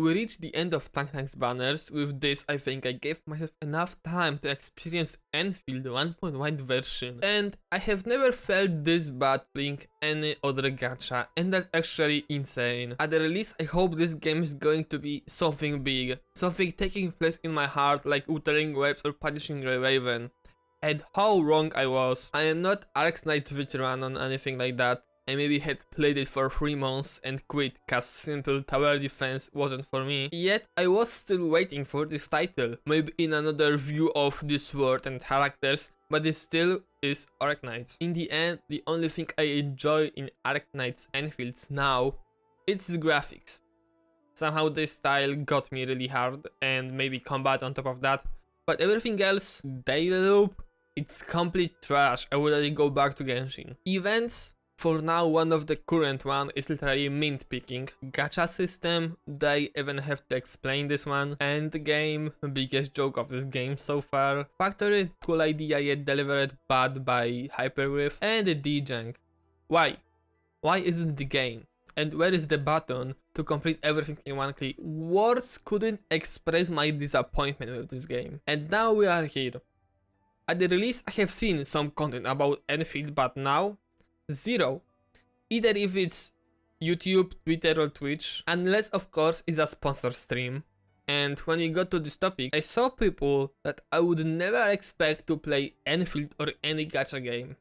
we reached the end of Tangtang's banners. With this, I think I gave myself enough time to experience Endfield 1.1 version. And I have never felt this bad playing any other gacha, and that's actually insane. At the release, I hope this game is going to be something big, something taking place in my heart like Wuthering Waves or Punishing Raven. And how wrong I was. I am not Arknights veteran on anything like that. I maybe had played it for 3 months and quit cause simple tower defense wasn't for me. Yet I was still waiting for this title, maybe in another view of this world and characters, but it still is Arknights. In the end, the only thing I enjoy in Arknights Endfields now, it's the graphics. Somehow this style got me really hard, and maybe combat on top of that, but everything else, daily loop, it's complete trash. I would rather go back to Genshin. Events, for now one of the current one is literally mint picking. Gacha system, they even have to explain this one. End game, biggest joke of this game so far. Factory, cool idea yet delivered bad by Hyperglyph. And the D-Junk. Why? Why isn't the game? And where is the button to complete everything in one click? Words couldn't express my disappointment with this game. And now we are here. At the release I have seen some content about Endfield, but now zero. Either if it's YouTube, Twitter or Twitch, unless of course it's a sponsor stream. And when we got to this topic, I saw people that I would never expect to play Endfield or any gacha game.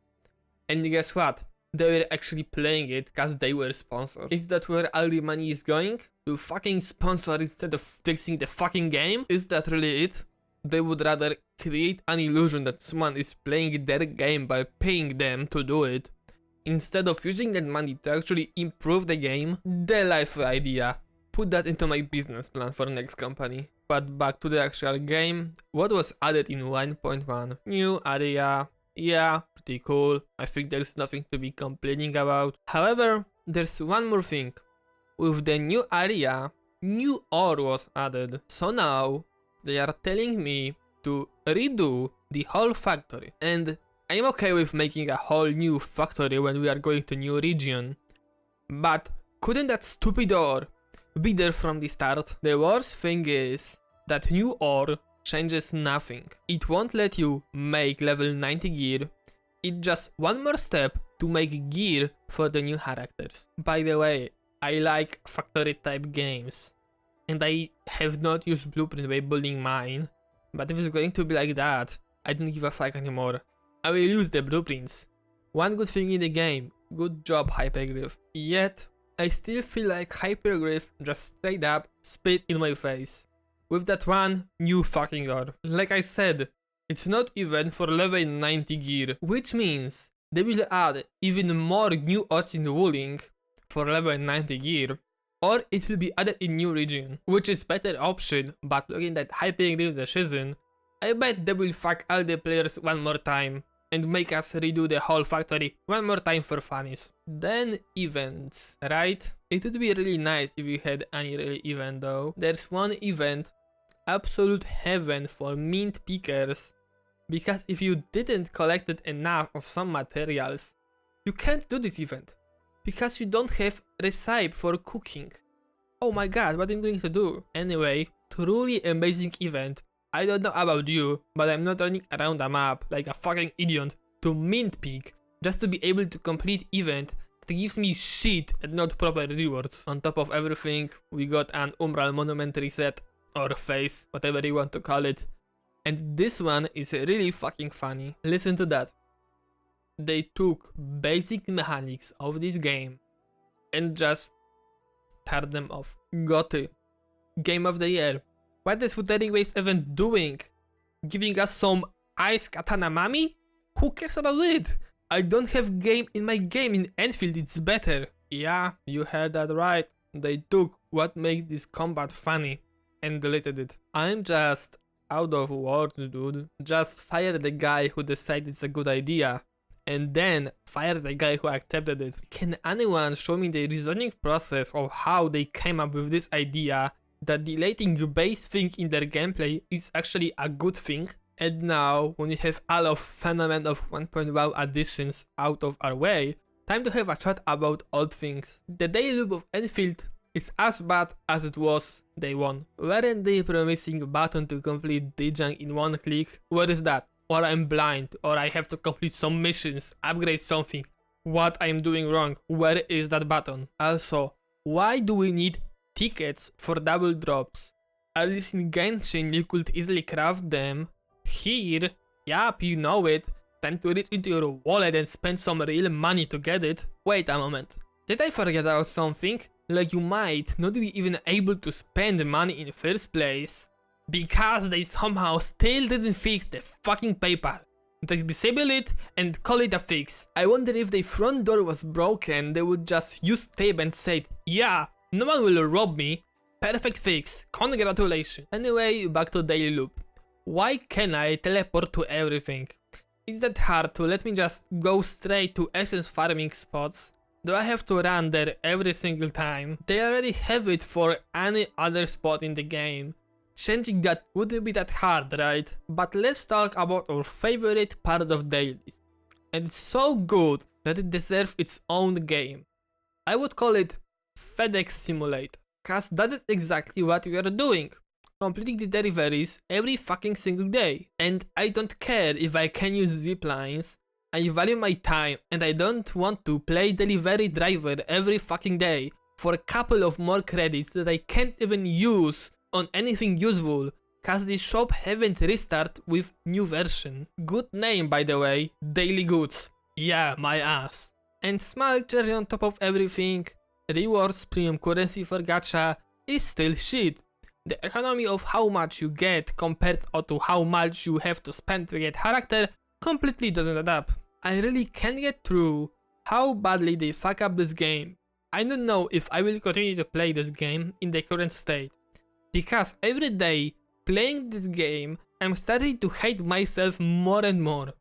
And guess what? They were actually playing it cause they were sponsored. Is that where all the money is going? To fucking sponsor instead of fixing the fucking game? Is that really it? They would rather create an illusion that someone is playing their game by paying them to do it, instead of using that money to actually improve the game. The life idea. Put that into my business plan for next company. But back to the actual game. What was added in 1.1? New area. Yeah, pretty cool. I think there's nothing to be complaining about. However, there's one more thing. With the new area, new ore was added. So now they are telling me to redo the whole factory. And I'm okay with making a whole new factory when we are going to new region. But couldn't that stupid ore be there from the start? The worst thing is that new ore changes nothing. It won't let you make level 90 gear. It's just one more step to make gear for the new characters. By the way, I like factory type games. And I have not used blueprint by building mine. But if it's going to be like that, I don't give a fuck anymore. I will use the blueprints. One good thing in the game. Good job, Hyperglyph. Yet, I still feel like Hyperglyph just straight up spit in my face. With that one new fucking ore. Like I said, it's not even for level 90 gear. Which means they will add even more new ores in Wooling for level 90 gear. Or it will be added in new region, which is better option, but looking at Hyperglyph's decision, I bet they will fuck all the players one more time and make us redo the whole factory one more time for funnies. Then events, right? It would be really nice if we had any really event though. There's one event, absolute heaven for mint pickers, because if you didn't collected enough of some materials, you can't do this event. Because you don't have recipe for cooking. Oh my god, what am I going to do? Anyway, truly amazing event. I don't know about you, but I'm not running around a map like a fucking idiot to mint pick just to be able to complete event that gives me shit and not proper rewards. On top of everything, we got an Umbral Monument reset, or face, whatever you want to call it. And this one is really fucking funny. Listen to that. They took basic mechanics of this game and just turned them off. Got it. Game of the year. What is Wuthering Waves even doing? Giving us some ice katana mami? Who cares about it? I don't have game in my game in Endfield, it's better. Yeah, you heard that right. They took what made this combat funny and deleted it. I'm just out of words, dude. Just fire the guy who decided it's a good idea. And then fire the guy who accepted it. Can anyone show me the reasoning process of how they came up with this idea that deleting the base thing in their gameplay is actually a good thing? And now, when you have all of phenomenon of 1.1 additions out of our way, time to have a chat about old things. The daily loop of Endfield is as bad as it was day one. Weren't they promising a button to complete the junk in one click? Where is that? Or I'm blind, or I have to complete some missions, upgrade something. What I'm doing wrong? Where is that button? Also, why do we need tickets for double drops? At least in Genshin you could easily craft them. Here, yup, you know it. Time to reach into your wallet and spend some real money to get it. Wait a moment. Did I forget about something? Like you might not be even able to spend money in the first place because they somehow still didn't fix the fucking PayPal. They disable it and call it a fix. I wonder if the front door was broken, they would just use tape and say, yeah, no one will rob me. Perfect fix, congratulations. Anyway, back to daily loop. Why can't I teleport to everything? Is that hard to let me just go straight to essence farming spots? Do I have to run there every single time? They already have it for any other spot in the game. Changing that wouldn't be that hard, right? But let's talk about our favorite part of dailies. And it's so good that it deserves its own game. I would call it FedEx Simulator. Cause that is exactly what we are doing. Completing the deliveries every fucking single day. And I don't care if I can use ziplines. I value my time and I don't want to play delivery driver every fucking day for a couple of more credits that I can't even use on anything useful cause the shop haven't restart with new version. Good name by the way, Daily Goods. Yeah, my ass. And small cherry on top of everything, rewards premium currency for gacha is still shit. The economy of how much you get compared to how much you have to spend to get character completely doesn't add up. I really can't get through how badly they fuck up this game. I don't know if I will continue to play this game in the current state. Because every day playing this game, I'm starting to hate myself more and more.